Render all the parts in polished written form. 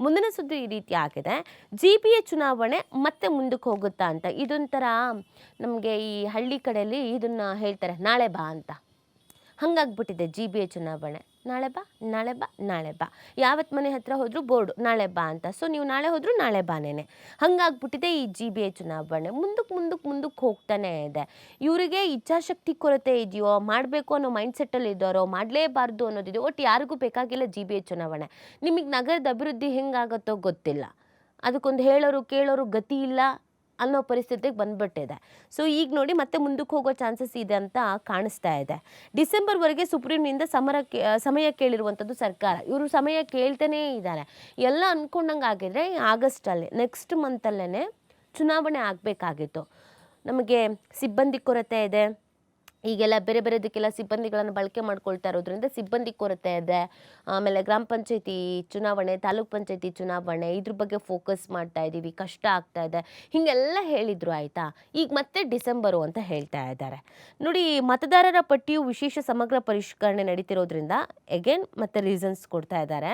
ಮುಂದಿನ ಸುದ್ದಿ ಈ ರೀತಿ ಆಗಿದೆ. GPA ಚುನಾವಣೆ ಮತ್ತೆ ಮುಂದಕ್ಕೆ ಹೋಗುತ್ತಾ ಅಂತ. ಇದೊಂಥರ ನಮಗೆ ಈ ಹಳ್ಳಿ ಕಡೆಯಲ್ಲಿ ಇದನ್ನು ಹೇಳ್ತಾರೆ, ನಾಳೆ ಬಾ ಅಂತ. ಹಂಗಾಗ್ಬಿಟ್ಟಿದೆ GPA ಚುನಾವಣೆ. ನಾಳೆ ಬಾ, ನಾಳೆ ಬಾ, ನಾಳೆ ಬಾ. ಯಾವತ್ತು ಮನೆ ಹತ್ರ ಹೋದರೂ ಬೋರ್ಡು ನಾಳೆ ಬಾ ಅಂತ. ಸೊ ನೀವು ನಾಳೆ ಹೋದರೂ ನಾಳೆ ಬಾನೇನೆ. ಹಂಗಾಗ್ಬಿಟ್ಟಿದೆ ಈ GPA ಚುನಾವಣೆ. ಮುಂದಕ್ಕೆ ಹೋಗ್ತಾನೆ ಇದೆ. ಇವರಿಗೆ ಇಚ್ಛಾಶಕ್ತಿ ಕೊರತೆ ಇದೆಯೋ, ಮಾಡಬೇಕು ಅನ್ನೋ ಮೈಂಡ್ಸೆಟ್ಟಲ್ಲಿ ಇದ್ದಾರೋ, ಮಾಡಲೇಬಾರ್ದು ಅನ್ನೋದಿದೆಯೋ, ಒಟ್ಟು ಯಾರಿಗೂ ಬೇಕಾಗಿಲ್ಲ GPA ಚುನಾವಣೆ. ನಿಮಗೆ ನಗರದ ಅಭಿವೃದ್ಧಿ ಹೆಂಗಾಗುತ್ತೋ ಗೊತ್ತಿಲ್ಲ. ಅದಕ್ಕೊಂದು ಹೇಳೋರು ಕೇಳೋರು ಗತಿ ಇಲ್ಲ ಅನ್ನೋ ಪರಿಸ್ಥಿತಿಗೆ ಬಂದ್ಬಿಟ್ಟಿದೆ. ಸೊ ಈಗ ನೋಡಿ ಮತ್ತೆ ಮುಂದಕ್ಕೆ ಹೋಗೋ ಚಾನ್ಸಸ್ ಇದೆ ಅಂತ ಕಾಣಿಸ್ತಾ ಇದೆ. ಡಿಸೆಂಬರ್ವರೆಗೆ ಸುಪ್ರೀಂನಿಂದ ಸಮಯ ಕೇಳಿರುವಂಥದ್ದು ಸರ್ಕಾರ. ಇವರು ಸಮಯ ಕೇಳ್ತಾನೇ ಇದ್ದಾರೆ. ಎಲ್ಲ ಅಂದ್ಕೊಂಡಂಗೆ ಆಗಿದ್ರೆ ಆಗಸ್ಟಲ್ಲಿ ನೆಕ್ಸ್ಟ್ ಮಂತಲ್ಲೇ ಚುನಾವಣೆ ಆಗಬೇಕಾಗಿತ್ತು. ನಮಗೆ ಸಿಬ್ಬಂದಿ ಕೊರತೆ ಇದೆ. ಈಗೆಲ್ಲ ಬೇರೆದಕ್ಕೆಲ್ಲ ಸಿಬ್ಬಂದಿಗಳನ್ನು ಬಳಕೆ ಮಾಡ್ಕೊಳ್ತಾ ಇರೋದ್ರಿಂದ ಸಿಬ್ಬಂದಿ ಕೊರತೆ ಇದೆ. ಆಮೇಲೆ ಗ್ರಾಮ ಪಂಚಾಯತಿ ಚುನಾವಣೆ, ತಾಲೂಕ್ ಪಂಚಾಯತಿ ಚುನಾವಣೆ, ಇದ್ರ ಬಗ್ಗೆ ಫೋಕಸ್ ಮಾಡ್ತಾ ಇದ್ದೀವಿ, ಕಷ್ಟ ಆಗ್ತಾ ಇದೆ, ಹೀಗೆಲ್ಲ ಹೇಳಿದರು ಆಯಿತಾ. ಈಗ ಮತ್ತೆ ಡಿಸೆಂಬರು ಅಂತ ಹೇಳ್ತಾ ಇದ್ದಾರೆ. ನೋಡಿ, ಮತದಾರರ ಪಟ್ಟಿಯು ವಿಶೇಷ ಸಮಗ್ರ ಪರಿಷ್ಕರಣೆ ನಡೀತಿರೋದ್ರಿಂದ ಎಗೇನ್ ಮತ್ತೆ ರೀಸನ್ಸ್ ಕೊಡ್ತಾ ಇದ್ದಾರೆ.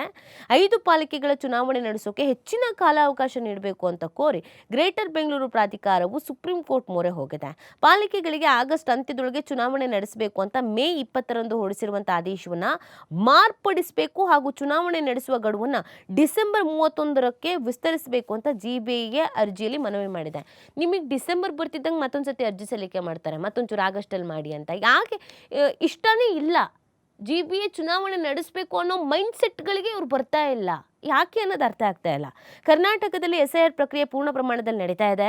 5 ಪಾಲಿಕೆಗಳ ಚುನಾವಣೆ ನಡೆಸೋಕೆ ಹೆಚ್ಚಿನ ಕಾಲಾವಕಾಶ ನೀಡಬೇಕು ಅಂತ ಕೋರಿ ಗ್ರೇಟರ್ ಬೆಂಗಳೂರು ಪ್ರಾಧಿಕಾರವು ಸುಪ್ರೀಂ ಕೋರ್ಟ್ ಮೊರೆ ಹೋಗಿದೆ. ಪಾಲಿಕೆಗಳಿಗೆ ಆಗಸ್ಟ್ ಅಂತ್ಯದೊಳಗೆ ಚುನಾವಣೆ ನಡೆಸಬೇಕು ಅಂತ ಮೇ 20ರಂದು ಹೊರಡಿಸಿರುವಂತಹ ಆದೇಶವನ್ನು ಮಾರ್ಪಡಿಸಬೇಕು ಹಾಗೂ ಚುನಾವಣೆ ನಡೆಸುವ ಗಡುವನ್ನು ಡಿಸೆಂಬರ್ 31ಕ್ಕೆ ವಿಸ್ತರಿಸಬೇಕು ಅಂತ GPAಗೆ ಅರ್ಜಿಯಲ್ಲಿ ಮನವಿ ಮಾಡಿದೆ. ನಿಮಗೆ ಡಿಸೆಂಬರ್ ಬರ್ತಿದ್ದಂಗೆ ಮತ್ತೊಂದ್ಸತಿ ಅರ್ಜಿ ಸಲ್ಲಿಕೆ ಮಾಡ್ತಾರೆ, ಮತ್ತೊಂಚೂರು ಆಗಸ್ಟಲ್ಲಿ ಮಾಡಿ ಅಂತ. ಯಾಕೆ ಇಷ್ಟನೇ ಇಲ್ಲ, GPA ಚುನಾವಣೆ ನಡೆಸಬೇಕು ಅನ್ನೋ ಮೈಂಡ್ಸೆಟ್ಗಳಿಗೆ ಇವ್ರು ಬರ್ತಾ ಇಲ್ಲ. ಯಾಕೆ ಅನ್ನೋದು ಅರ್ಥ ಆಗ್ತಾ ಇಲ್ಲ. ಕರ್ನಾಟಕದಲ್ಲಿ SIR ಪ್ರಕ್ರಿಯೆ ಪೂರ್ಣ ಪ್ರಮಾಣದಲ್ಲಿ ನಡೀತಾ ಇದೆ.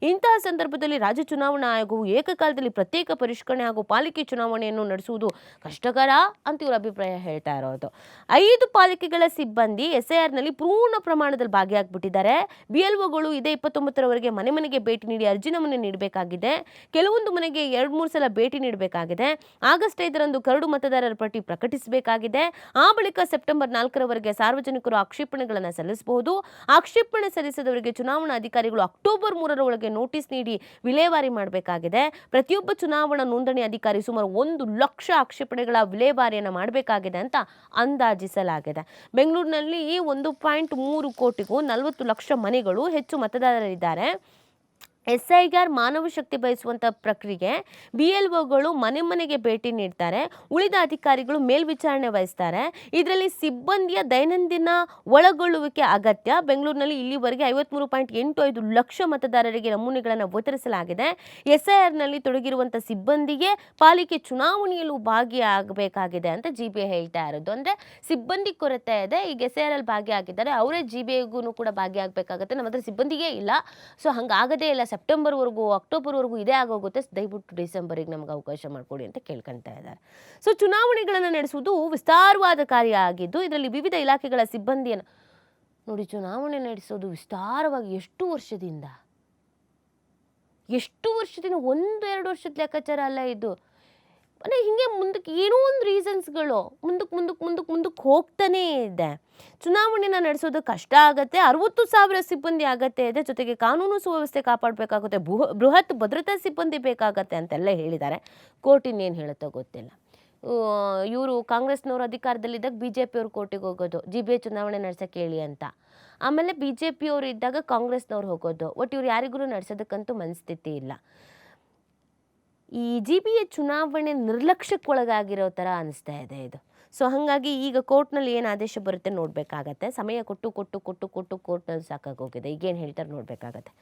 ಇಂತಹ ಸಂದರ್ಭದಲ್ಲಿ ರಾಜ್ಯ ಚುನಾವಣಾ ಆಯೋಗವು ಏಕಕಾಲದಲ್ಲಿ ಪ್ರತ್ಯೇಕ ಪರಿಷ್ಕರಣೆ ಹಾಗೂ ಪಾಲಿಕೆ ಚುನಾವಣೆಯನ್ನು ನಡೆಸುವುದು ಕಷ್ಟಕರ ಅಂತ ಇವರು ಅಭಿಪ್ರಾಯ ಹೇಳ್ತಾ ಇರೋದು. 5 ಪಾಲಿಕೆಗಳ ಸಿಬ್ಬಂದಿ SIRನಲ್ಲಿ ಪೂರ್ಣ ಪ್ರಮಾಣದಲ್ಲಿ ಭಾಗಿಯಾಗ್ಬಿಟ್ಟಿದ್ದಾರೆ. BLOಗಳು ಇದೇ 29ರವರೆಗೆ ಮನೆಗೆ ಭೇಟಿ ನೀಡಿ ಅರ್ಜಿ ನಮೂನೆ ನೀಡಬೇಕಾಗಿದೆ. ಕೆಲವೊಂದು ಮನೆಗೆ 2-3 ಸಲ ಭೇಟಿ ನೀಡಬೇಕಾಗಿದೆ. ಆಗಸ್ಟ್ 5ರಂದು ಕರಡು ಮತದಾರರ ಪಟ್ಟಿ ಪ್ರಕಟಿಸಬೇಕಾಗಿದೆ. ಆ ಬಳಿಕ ಸೆಪ್ಟೆಂಬರ್ 4ರವರೆಗೆ ಸಾರ್ವಜನಿಕರು ಆಕ್ಷೇಪಣೆಗಳನ್ನು ಸಲ್ಲಿಸಬಹುದು. ಆಕ್ಷೇಪಣೆ ಸಲ್ಲಿಸದವರಿಗೆ ಚುನಾವಣಾ ಅಧಿಕಾರಿಗಳು ಅಕ್ಟೋಬರ್ 3ರ ಒಳಗೆ ನೋಟಿಸ್ ನೀಡಿ ವಿಲೇವಾರಿ ಮಾಡಬೇಕಾಗಿದೆ. ಪ್ರತಿಯೊಬ್ಬ ಚುನಾವಣಾ ನೋಂದಣಿ ಅಧಿಕಾರಿ ಸುಮಾರು 1 ಲಕ್ಷ ಆಕ್ಷೇಪಣೆಗಳ ವಿಲೇವಾರಿಯನ್ನು ಮಾಡಬೇಕಾಗಿದೆ ಅಂತ ಅಂದಾಜಿಸಲಾಗಿದೆ. ಬೆಂಗಳೂರಿನಲ್ಲಿ 1.3 ಕೋಟಿಗೂ 40 ಲಕ್ಷ ಮನೆಗಳು ಹೆಚ್ಚು ಮತದಾರರಿದ್ದಾರೆ. SIR ಮಾನವ ಶಕ್ತಿ ಬಯಸುವಂಥ ಪ್ರಕ್ರಿಯೆ. BLOಗಳು ಮನೆಗೆ ಭೇಟಿ ನೀಡ್ತಾರೆ. ಉಳಿದ ಅಧಿಕಾರಿಗಳು ಮೇಲ್ವಿಚಾರಣೆ ವಹಿಸ್ತಾರೆ. ಇದರಲ್ಲಿ ಸಿಬ್ಬಂದಿಯ ದೈನಂದಿನ ಒಳಗೊಳ್ಳುವಿಕೆ ಅಗತ್ಯ. ಬೆಂಗಳೂರಿನಲ್ಲಿ ಇಲ್ಲಿವರೆಗೆ 53.85 ಲಕ್ಷ ಮತದಾರರಿಗೆ ನಮೂನೆಗಳನ್ನು ವಿತರಿಸಲಾಗಿದೆ. SIRನಲ್ಲಿ ತೊಡಗಿರುವಂಥ ಸಿಬ್ಬಂದಿಗೆ ಪಾಲಿಕೆ ಚುನಾವಣೆಯಲ್ಲೂ ಭಾಗಿಯಾಗಬೇಕಾಗಿದೆ ಅಂತ GPA ಹೇಳ್ತಾ ಇರೋದು. ಅಂದರೆ ಸಿಬ್ಬಂದಿ ಕೊರತೆ ಇದೆ. ಈಗ SIRಲ್ಲಿ ಭಾಗಿಯಾಗಿದ್ದಾರೆ, ಅವರೇ GPAಗೂ ಕೂಡ ಭಾಗಿಯಾಗಬೇಕಾಗುತ್ತೆ. ನಮ್ಮ ಹತ್ರ ಸಿಬ್ಬಂದಿಗೆ ಇಲ್ಲ, ಸೊ ಹಂಗಾಗದೇ ಇಲ್ಲ. ಸೆಪ್ಟೆಂಬರ್ವರೆಗೂ ಅಕ್ಟೋಬರ್ವರೆಗೂ ಇದೇ ಆಗೋಗುತ್ತೆ. ದಯವಿಟ್ಟು ಡಿಸೆಂಬರಿಗೆ ನಮ್ಗೆ ಅವಕಾಶ ಮಾಡಿಕೊಡಿ ಅಂತ ಕೇಳ್ಕೊಳ್ತಾ ಇದ್ದಾರೆ. ಸೊ ಚುನಾವಣೆಗಳನ್ನು ನಡೆಸುವುದು ವಿಸ್ತಾರವಾದ ಕಾರ್ಯ ಆಗಿದ್ದು ಇದರಲ್ಲಿ ವಿವಿಧ ಇಲಾಖೆಗಳ ಸಿಬ್ಬಂದಿಯನ್ನು ನೋಡಿ ಚುನಾವಣೆ ನಡೆಸೋದು ವಿಸ್ತಾರವಾಗಿ ಎಷ್ಟು ವರ್ಷದಿಂದ 1-2 ವರ್ಷದ ಲೆಕ್ಕಾಚಾರ ಅಲ್ಲ ಇದು. ಅಂದರೆ ಹೀಗೆ ಮುಂದಕ್ಕೆ ಏನೋ ಒಂದು ರೀಸನ್ಸ್ಗಳು ಮುಂದಕ್ಕೆ ಹೋಗ್ತಾನೇ ಇದೆ. ಚುನಾವಣೆನ ನಡೆಸೋದು ಕಷ್ಟ ಆಗುತ್ತೆ. 60,000 ಸಿಬ್ಬಂದಿ ಅಗತ್ಯ ಇದೆ. ಜೊತೆಗೆ ಕಾನೂನು ಸುವ್ಯವಸ್ಥೆ ಕಾಪಾಡಬೇಕಾಗುತ್ತೆ. ಬೃಹತ್ ಭದ್ರತಾ ಸಿಬ್ಬಂದಿ ಬೇಕಾಗತ್ತೆ ಅಂತೆಲ್ಲ ಹೇಳಿದ್ದಾರೆ. ಕೋರ್ಟ್ ಇನ್ನೇನು ಹೇಳುತ್ತೋ ಗೊತ್ತಿಲ್ಲ. ಇವರು ಕಾಂಗ್ರೆಸ್ನವರು ಅಧಿಕಾರದಲ್ಲಿದ್ದಾಗ BJP ಅವರು ಕೋರ್ಟಿಗೆ ಹೋಗೋದು GPA ಚುನಾವಣೆ ನಡೆಸೋಕೆ ಹೇಳಿ ಅಂತ. ಆಮೇಲೆ BJP ಅವರು ಇದ್ದಾಗ ಕಾಂಗ್ರೆಸ್ನವ್ರು ಹೋಗೋದು. ಒಟ್ಟು ಇವ್ರು ಯಾರಿಗೂ ನಡೆಸೋದಕ್ಕಂತೂ ಮನಸ್ಥಿತಿ ಇಲ್ಲ. ಈ GPA ಚುನಾವಣೆ ನಿರ್ಲಕ್ಷ್ಯಕ್ಕೊಳಗಾಗಿರೋ ಥರ ಅನಿಸ್ತಾ ಇದೆ ಇದು. ಸೊ ಹಾಗಾಗಿ ಈಗ ಕೋರ್ಟ್ನಲ್ಲಿ ಏನು ಆದೇಶ ಬರುತ್ತೆ ನೋಡಬೇಕಾಗತ್ತೆ. ಸಮಯ ಕೊಟ್ಟು ಕೋರ್ಟ್ನಲ್ಲಿ ಸಾಕಾಗೋಗಿದೆ. ಈಗೇನು ಹೇಳ್ತಾರೆ ನೋಡಬೇಕಾಗತ್ತೆ.